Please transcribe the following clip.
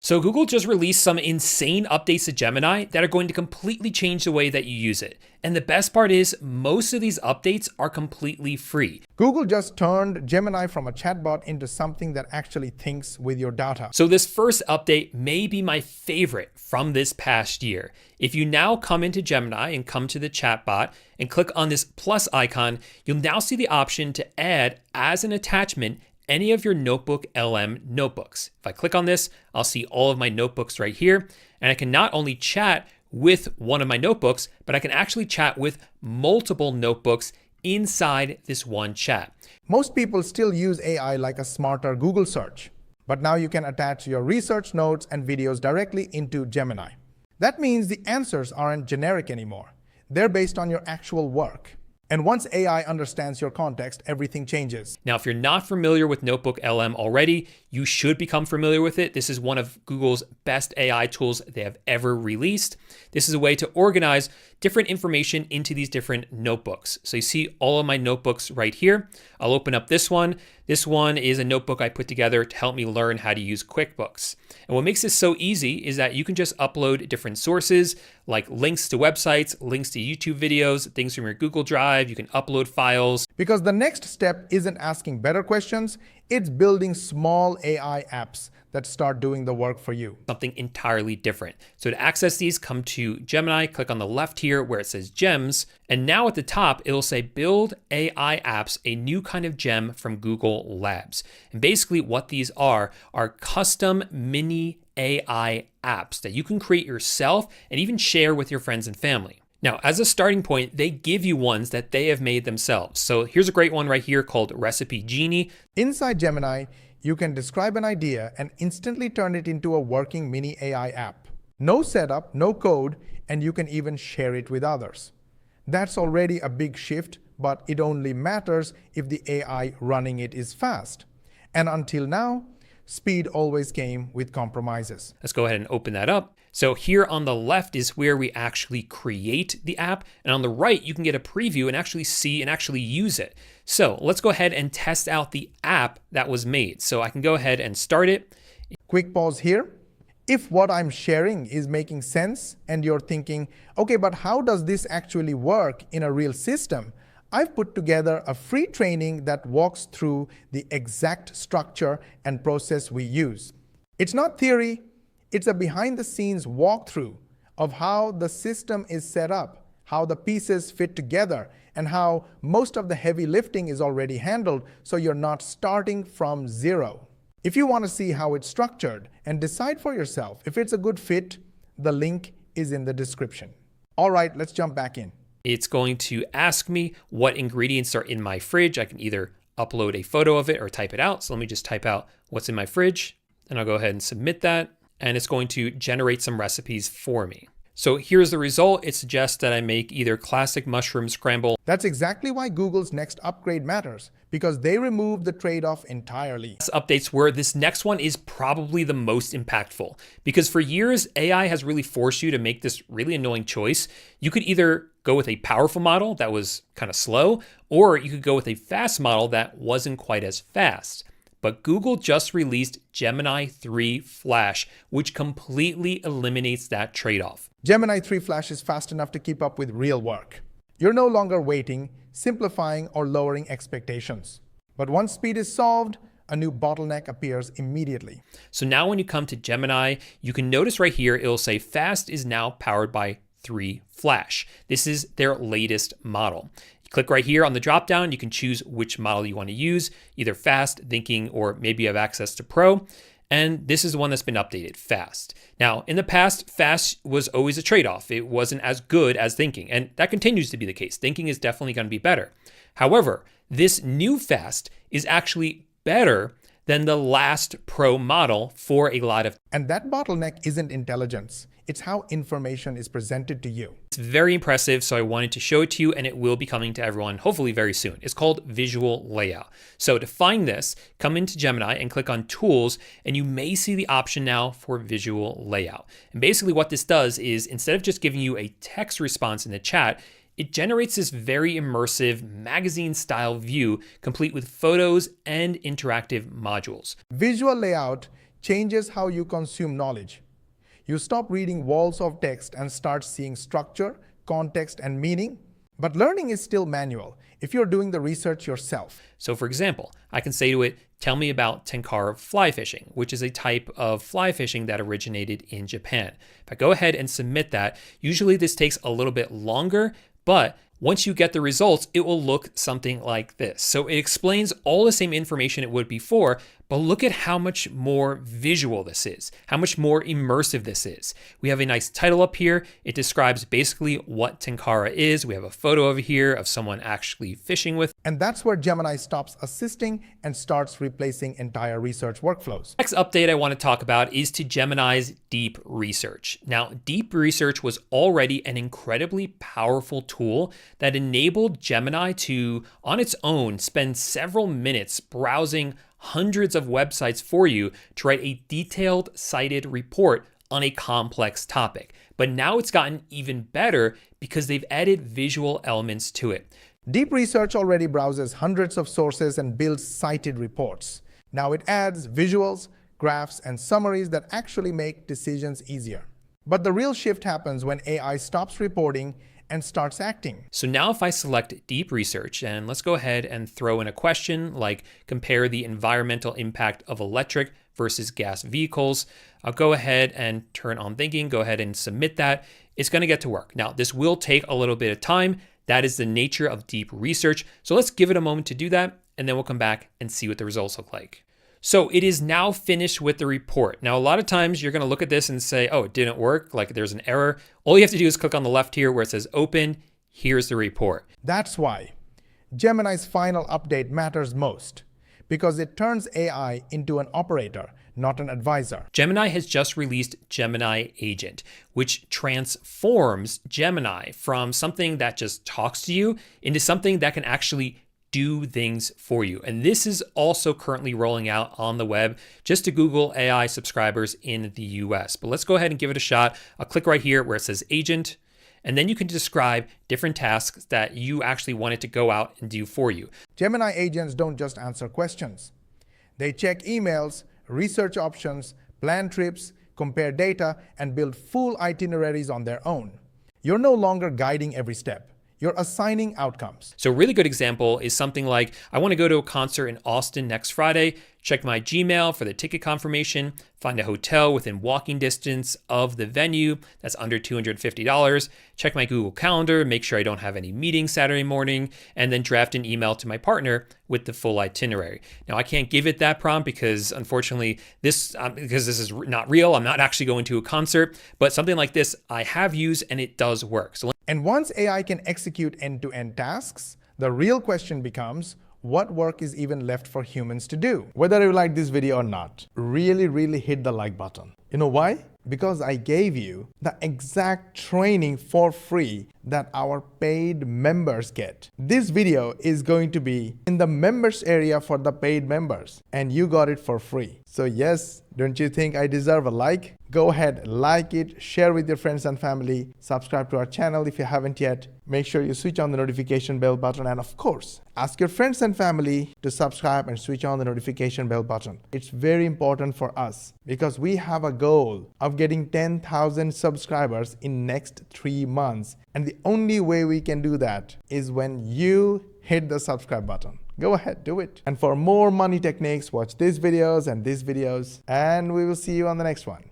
So Google just released some insane updates to Gemini that are going to completely change the way that you use it. And the best part is most of these updates are completely free. Google just turned Gemini from a chatbot into something that actually thinks with your data. So this first update may be my favorite from this past year. If you now come into Gemini and come to the chatbot and click on this plus icon, you'll now see the option to add as an attachment any of your Notebook LM notebooks. If I click on this, I'll see all of my notebooks right here. And I can not only chat with one of my notebooks, but I can actually chat with multiple notebooks inside this one chat. Most people still use AI like a smarter Google search, but now you can attach your research notes and videos directly into Gemini. That means the answers aren't generic anymore. They're based on your actual work. And once AI understands your context, everything changes. Now, if you're not familiar with Notebook LM already, you should become familiar with it. This is one of Google's best AI tools they have ever released. This is a way to organize different information into these different notebooks. So you see all of my notebooks right here. I'll open up this one. This one is a notebook I put together to help me learn how to use QuickBooks. And what makes this so easy is that you can just upload different sources like links to websites, links to YouTube videos, things from your Google Drive. You can upload files. Because the next step isn't asking better questions, it's building small AI apps that start doing the work for you. Something entirely different. So to access these, come to Gemini, click on the left here where it says Gems, and now at the top, it'll say Build AI Apps, a new kind of gem from Google Labs. And basically what these are custom mini AI apps that you can create yourself and even share with your friends and family. Now, as a starting point, they give you ones that they have made themselves. So here's a great one right here called Recipe Genie. Inside Gemini, you can describe an idea and instantly turn it into a working mini AI app. No setup, no code, and you can even share it with others. That's already a big shift, but it only matters if the AI running it is fast. And until now, speed always came with compromises. Let's go ahead and open that up. So here on the left is where we actually create the app. And on the right, you can get a preview and actually see and actually use it. So let's go ahead and test out the app that was made. So I can go ahead and start it. Quick pause here. If what I'm sharing is making sense and you're thinking, okay, but how does this actually work in a real system? I've put together a free training that walks through the exact structure and process we use. It's not theory, it's a behind-the-scenes walkthrough of how the system is set up, how the pieces fit together, and how most of the heavy lifting is already handled, so you're not starting from zero. If you want to see how it's structured and decide for yourself if it's a good fit, the link is in the description. All right, let's jump back in. It's going to ask me what ingredients are in my fridge. I can either upload a photo of it or type it out. So let me just type out what's in my fridge, and I'll go ahead and submit that. And it's going to generate some recipes for me. So here's the result. It suggests that I make either classic mushroom scramble. That's exactly why Google's next upgrade matters, because they remove the trade-off entirely. Updates where this next one is probably the most impactful, because for years, AI has really forced you to make this really annoying choice. You could either go with a powerful model that was kind of slow, or you could go with a fast model that wasn't quite as fast. But Google just released Gemini 3 Flash, which completely eliminates that trade-off. Gemini 3 Flash is fast enough to keep up with real work. You're no longer waiting, simplifying, or lowering expectations. But once speed is solved, a new bottleneck appears immediately. So now when you come to Gemini, you can notice right here, it'll say Fast is now powered by 3 Flash. This is their latest model. Click right here on the dropdown. You can choose which model you want to use, either fast, thinking, or maybe you have access to pro. And this is the one that's been updated, fast. Now, in the past, fast was always a trade-off. It wasn't as good as thinking, and that continues to be the case. Thinking is definitely going to be better. However, this new fast is actually better than the last pro model for a lot of. And that bottleneck isn't intelligence. It's how information is presented to you. It's very impressive, so I wanted to show it to you, and it will be coming to everyone hopefully very soon. It's called Visual Layout. So to find this, come into Gemini and click on Tools, and you may see the option now for Visual Layout. And basically what this does is instead of just giving you a text response in the chat, it generates this very immersive magazine-style view complete with photos and interactive modules. Visual Layout changes how you consume knowledge. You stop reading walls of text and start seeing structure, context, and meaning. But learning is still manual if you're doing the research yourself. So for example, I can say to it, tell me about tenkara fly fishing, which is a type of fly fishing that originated in Japan. If I go ahead and submit that, usually this takes a little bit longer, but once you get the results, it will look something like this. So it explains all the same information it would before, but look at how much more visual this is, how much more immersive this is. We have a nice title up here. It describes basically what tenkara is. We have a photo over here of someone actually fishing with. And that's where Gemini stops assisting and starts replacing entire research workflows. Next update I want to talk about is to Gemini's deep research. Now, deep research was already an incredibly powerful tool that enabled Gemini to, on its own, spend several minutes browsing hundreds of websites for you to write a detailed cited report on a complex topic. But now it's gotten even better because they've added visual elements to it. Deep research already browses hundreds of sources and builds cited reports. Now it adds visuals, graphs, and summaries that actually make decisions easier. But the real shift happens when AI stops reporting and starts acting. So now if I select deep research, and let's go ahead and throw in a question like compare the environmental impact of electric versus gas vehicles, I'll go ahead and turn on thinking, go ahead and submit that. It's going to get to work. Now this will take a little bit of time. That is the nature of deep research. So let's give it a moment to do that, and then we'll come back and see what the results look like. So it is now finished with the report. Now, a lot of times you're going to look at this and say, oh, it didn't work, like there's an error. All you have to do is click on the left here where it says open. Here's the report. That's why Gemini's final update matters most, because it turns AI into an operator, not an advisor. Gemini has just released Gemini Agent, which transforms Gemini from something that just talks to you into something that can actually do things for you. And this is also currently rolling out on the web just to Google AI subscribers in the US. But let's go ahead and give it a shot. I'll click right here where it says agent, and then you can describe different tasks that you actually want it to go out and do for you. Gemini agents don't just answer questions. They check emails, research options, plan trips, compare data, and build full itineraries on their own. You're no longer guiding every step. You're assigning outcomes. So a really good example is something like, I want to go to a concert in Austin next Friday, check my Gmail for the ticket confirmation, find a hotel within walking distance of the venue that's under $250, check my Google Calendar, make sure I don't have any meetings Saturday morning, and then draft an email to my partner with the full itinerary. Now, I can't give it that prompt because unfortunately, because this is not real, I'm not actually going to a concert, but something like this I have used and it does work. And once AI can execute end-to-end tasks, the real question becomes, what work is even left for humans to do? Whether you like this video or not, really hit the like button. You know why? Because I gave you the exact training for free that our paid members get. This video is going to be in the members area for the paid members, and you got it for free. So yes, don't you think I deserve a like? Go ahead, like it, share with your friends and family, subscribe to our channel if you haven't yet. Make sure you switch on the notification bell button, and of course, ask your friends and family to subscribe and switch on the notification bell button. It's very important for us because we have a goal of getting 10,000 subscribers in next 3 months. And the only way we can do that is when you hit the subscribe button. Go ahead, do it. And for more money techniques, watch these videos and we will see you on the next one.